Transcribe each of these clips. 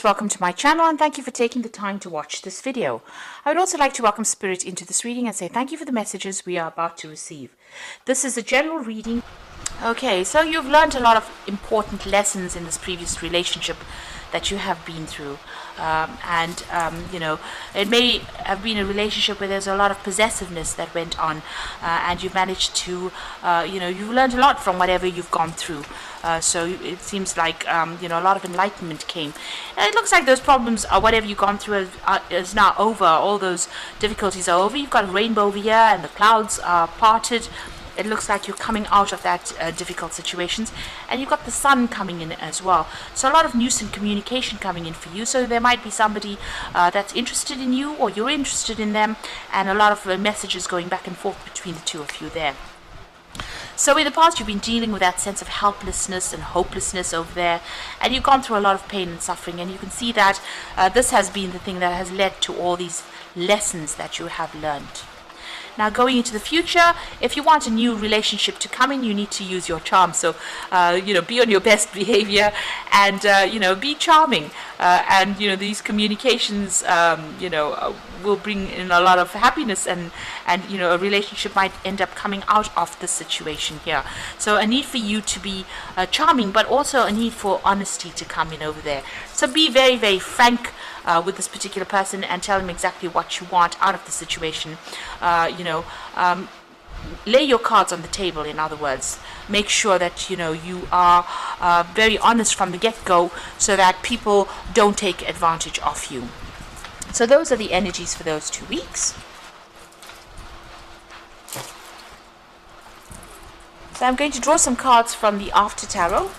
Welcome to my channel and thank you for taking the time to watch this video. I would also like to welcome Spirit into this reading and say thank you for the messages we are about to receive. This is a general reading. Okay, so you've learned a lot of important lessons in this previous relationship that you have been through. You know, it may have been a relationship where there's a lot of possessiveness that went on, and you've managed to, you know, you've learned a lot from whatever you've gone through. So it seems like, you know, a lot of enlightenment came. And it looks like those problems, whatever you've gone through, is now over. All those difficulties are over. You've got a rainbow over here and the clouds are parted. It looks like you're coming out of that difficult situations, and you've got the sun coming in as well. So a lot of news and communication coming in for you. So there might be somebody that's interested in you, or you're interested in them, and a lot of messages going back and forth between the two of you there. So in the past, you've been dealing with that sense of helplessness and hopelessness over there, and you've gone through a lot of pain and suffering, and you can see that this has been the thing that has led to all these lessons that you have learned. Now, going into the future, if you want a new relationship to come in, you need to use your charm. So, you know, be on your best behavior and, you know, be charming. And, you know, these communications, you know, will bring in a lot of happiness, and, you know, a relationship might end up coming out of the situation here. So a need for you to be charming, but also a need for honesty to come in over there. So be very, very frank with this particular person and tell them exactly what you want out of the situation. You know, lay your cards on the table, in other words. Make sure that, you know, you are very honest from the get-go so that people don't take advantage of you. So those are the energies for those 2 weeks. So I'm going to draw some cards from the After Tarot.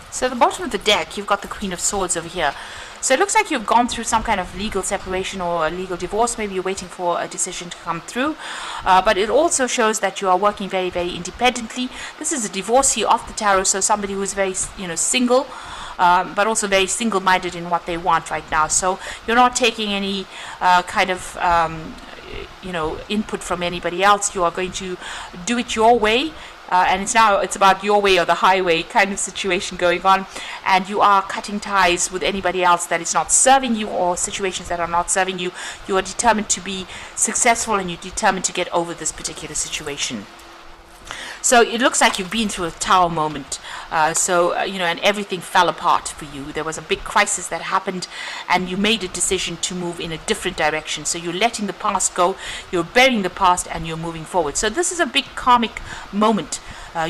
So at the bottom of the deck, you've got the Queen of Swords over here. So it looks like you've gone through some kind of legal separation or a legal divorce. Maybe you're waiting for a decision to come through. But it also shows that you are working very, very independently. This is a divorcee of the tarot, so somebody who is very, you know, single, but also very single-minded in what they want right now. So you're not taking any kind of you know, input from anybody else. You are going to do it your way. And it's about your way or the highway kind of situation going on, and you are cutting ties with anybody else that is not serving you, or situations that are not serving you. You are determined to be successful, and you're determined to get over this particular situation. So it looks like you've been through a tower moment. You know, and everything fell apart for you. There was a big crisis that happened, and you made a decision to move in a different direction. So you're letting the past go, you're burying the past, and you're moving forward. So this is a big karmic moment.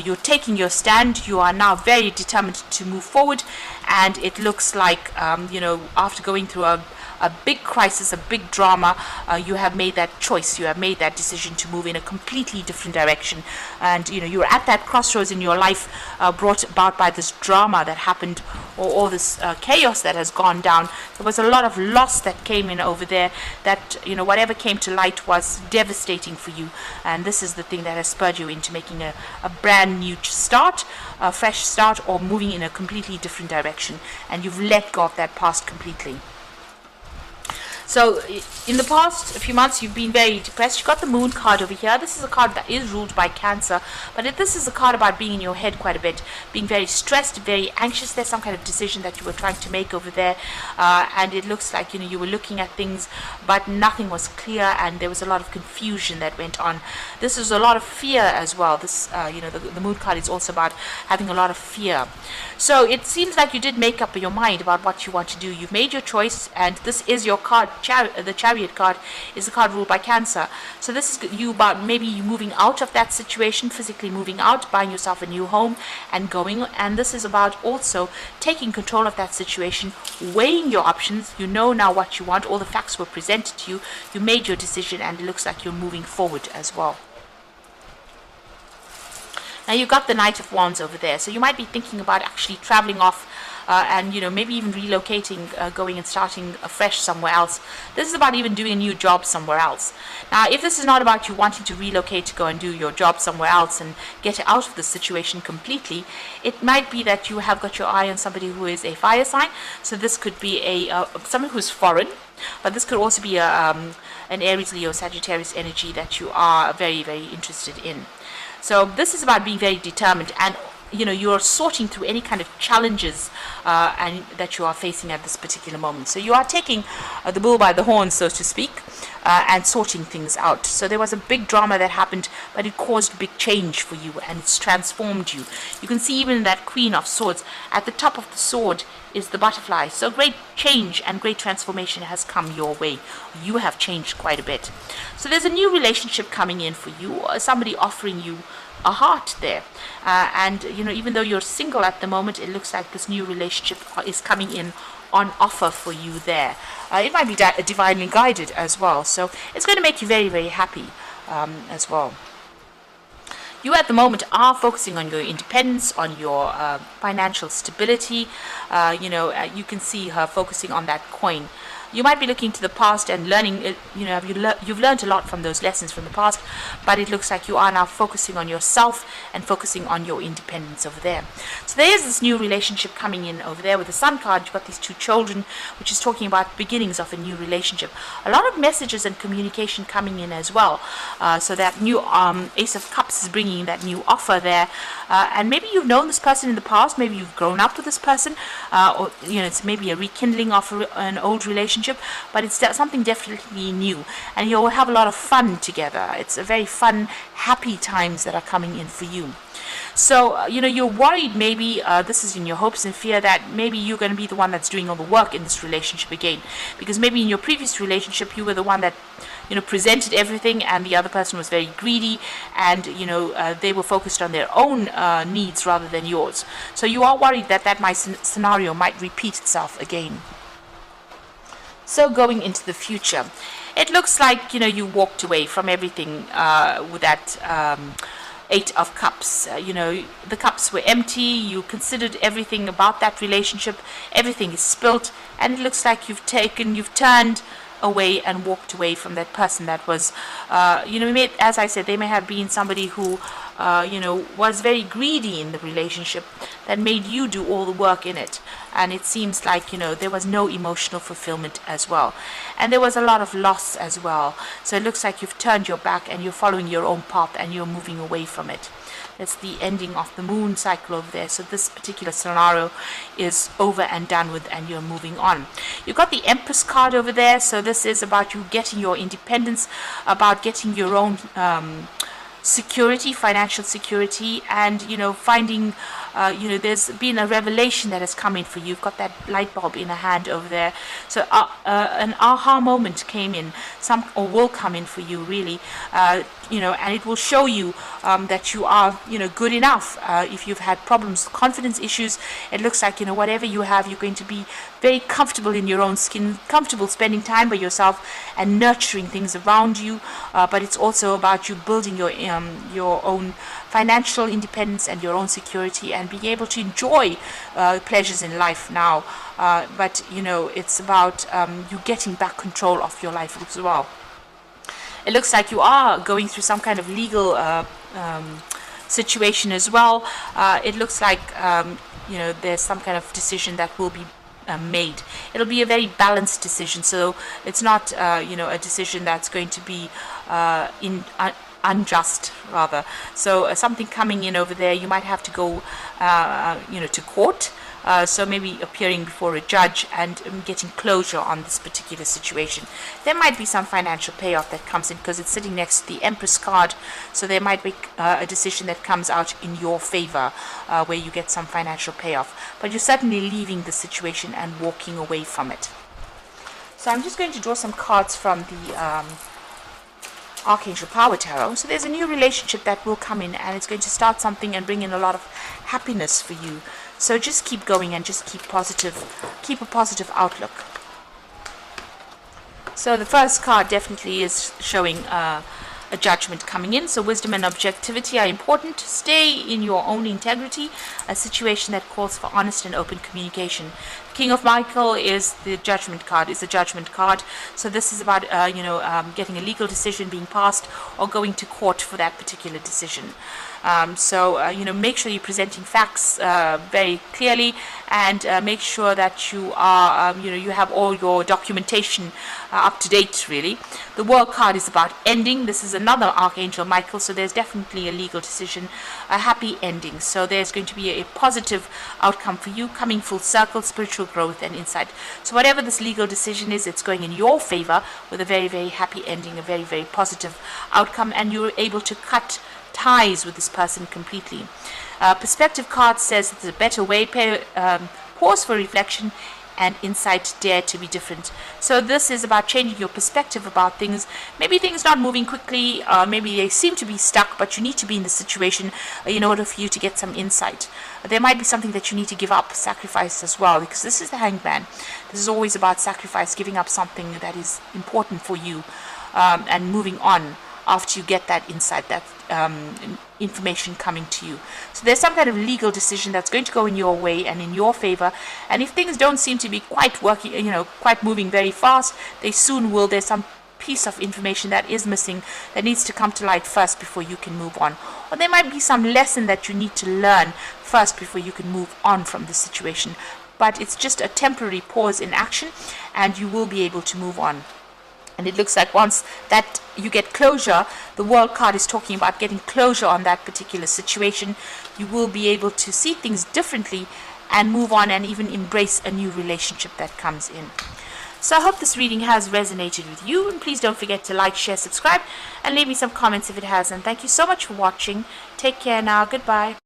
You're taking your stand. You are now very determined to move forward, and it looks like, you know, after going through a big crisis, a big drama, you have made that choice, you have made that decision to move in a completely different direction. And, you know, you're at that crossroads in your life brought about by this drama that happened, or all this chaos that has gone down. There was a lot of loss that came in over there that, you know, whatever came to light was devastating for you. And this is the thing that has spurred you into making a brand new start, a fresh start, or moving in a completely different direction. And you've let go of that past completely. So in the past few months, you've been very depressed. You've got the Moon card over here. This is a card that is ruled by Cancer, but this is a card about being in your head quite a bit, being very stressed, very anxious. There's some kind of decision that you were trying to make over there, and it looks like, you know, you were looking at things, but nothing was clear, and there was a lot of confusion that went on. This is a lot of fear as well. This, you know, the Moon card is also about having a lot of fear. So it seems like you did make up your mind about what you want to do. You've made your choice, and this is your card. The Chariot card is a card ruled by Cancer. So this is you about maybe you moving out of that situation, physically moving out, buying yourself a new home and going. And this is about also taking control of that situation, weighing your options. You know now what you want. All the facts were presented to you. You made your decision, and it looks like you're moving forward as well. Now you've got the Knight of Wands over there, so you might be thinking about actually traveling off and maybe even relocating, going and starting afresh somewhere else. This is about even doing a new job somewhere else. Now, if this is not about you wanting to relocate to go and do your job somewhere else and get out of the situation completely, it might be that you have got your eye on somebody who is a fire sign. So this could be someone who's foreign, but this could also be an Aries, Leo, Sagittarius energy that you are very, very interested in. So this is about being very determined, and you're sorting through any kind of challenges and that you are facing at this particular moment. So you are taking the bull by the horns, so to speak, and sorting things out. So there was a big drama that happened, but it caused big change for you, and it's transformed you. You can see even that Queen of Swords, at the top of the sword is the butterfly. So great change and great transformation has come your way. You have changed quite a bit. So there's a new relationship coming in for you, somebody offering you a heart there, and even though you're single at the moment, it looks like this new relationship is coming in on offer for you there. It might be divinely guided as well, so it's going to make you very, very happy as well. You at the moment are focusing on your independence, on your financial stability. You can see her focusing on that coin. You might be looking to the past and learning, you've learned a lot from those lessons from the past, but it looks like you are now focusing on yourself and focusing on your independence over there. So there is this new relationship coming in over there. With the Sun card, you've got these two children, which is talking about beginnings of a new relationship. A lot of messages and communication coming in as well. So that new Ace of Cups is bringing that new offer there. And maybe you've known this person in the past, maybe you've grown up with this person, or it's maybe a rekindling of an old relationship, but it's something definitely new, and you'll have a lot of fun together. It's a very fun, happy times that are coming in for you. So, you're worried maybe, this is in your hopes and fear, that maybe you're going to be the one that's doing all the work in this relationship again, because maybe in your previous relationship you were the one that presented everything, and the other person was very greedy, and they were focused on their own needs rather than yours. So you are worried that scenario might repeat itself again. So going into the future, it looks like you walked away from everything with that Eight of Cups. The cups were empty. You considered everything about that relationship. Everything is spilt, and it looks like you've turned away and walked away from that person that was, as I said, they may have been somebody who, was very greedy in the relationship, that made you do all the work in it. And it seems like, there was no emotional fulfillment as well. And there was a lot of loss as well. So it looks like you've turned your back and you're following your own path and you're moving away from it. That's the ending of the moon cycle over there. So this particular scenario is over and done with, and you're moving on. You've got the Empress card over there. So this is about you getting your independence, about getting your own security, financial security, and finding there's been a revelation that has come in for you. You've got that light bulb in a hand over there. So an aha moment came in, or will come in for you, really, and it will show you that you are good enough. If you've had problems, confidence issues, it looks like whatever you have, you're going to be very comfortable in your own skin, comfortable spending time by yourself and nurturing things around you. But it's also about you building your own financial independence and your own security, and being able to enjoy pleasures in life now. But it's about you getting back control of your life as well. It looks like you are going through some kind of legal situation as well. It looks like there's some kind of decision that will be made. It'll be a very balanced decision, so it's not a decision that's going to be unjust, rather. So something coming in over there, you might have to go to court, so maybe appearing before a judge and getting closure on this particular situation. There might be some financial payoff that comes in, because it's sitting next to the Empress card, so there might be a decision that comes out in your favor, where you get some financial payoff, but you're certainly leaving the situation and walking away from it. So I'm just going to draw some cards from the Archangel Power Tarot. So there's a new relationship that will come in, and it's going to start something and bring in a lot of happiness for you. So just keep going and just keep a positive outlook. So the first card definitely is showing a judgment coming in. So wisdom and objectivity are important. Stay in your own integrity, a situation that calls for honest and open communication. King of Michael is the judgment card, is a judgment card. So this is about, getting a legal decision being passed or going to court for that particular decision. Make sure you're presenting facts very clearly, and make sure that you are, you have all your documentation up to date, really. The World card is about ending. This is another Archangel Michael, so there's definitely a legal decision, a happy ending. So there's going to be a positive outcome for you, coming full circle, spiritual growth and insight. So whatever this legal decision is, it's going in your favor with a very, very happy ending, a very, very positive outcome, and you're able to cut ties with this person completely. Perspective card says it's a better way. Pause for reflection and insight. Dare to be different. So this is about changing your perspective about things. Maybe things not moving quickly, maybe they seem to be stuck, but you need to be in the situation in order for you to get some insight. There might be something that you need to give up, sacrifice as well, because this is the Hangman. This is always about sacrifice, giving up something that is important for you, and moving on after you get that insight, that information coming to you. So there's some kind of legal decision that's going to go in your way and in your favor. And if things don't seem to be quite working, quite moving very fast, they soon will. There's some piece of information that is missing that needs to come to light first before you can move on. Or there might be some lesson that you need to learn first before you can move on from the situation. But it's just a temporary pause in action, and you will be able to move on. And it looks like once that you get closure, the World card is talking about getting closure on that particular situation. You will be able to see things differently and move on, and even embrace a new relationship that comes in. So I hope this reading has resonated with you, and please don't forget to like, share, subscribe, and leave me some comments if it has. And thank you so much for watching. Take care now. Goodbye.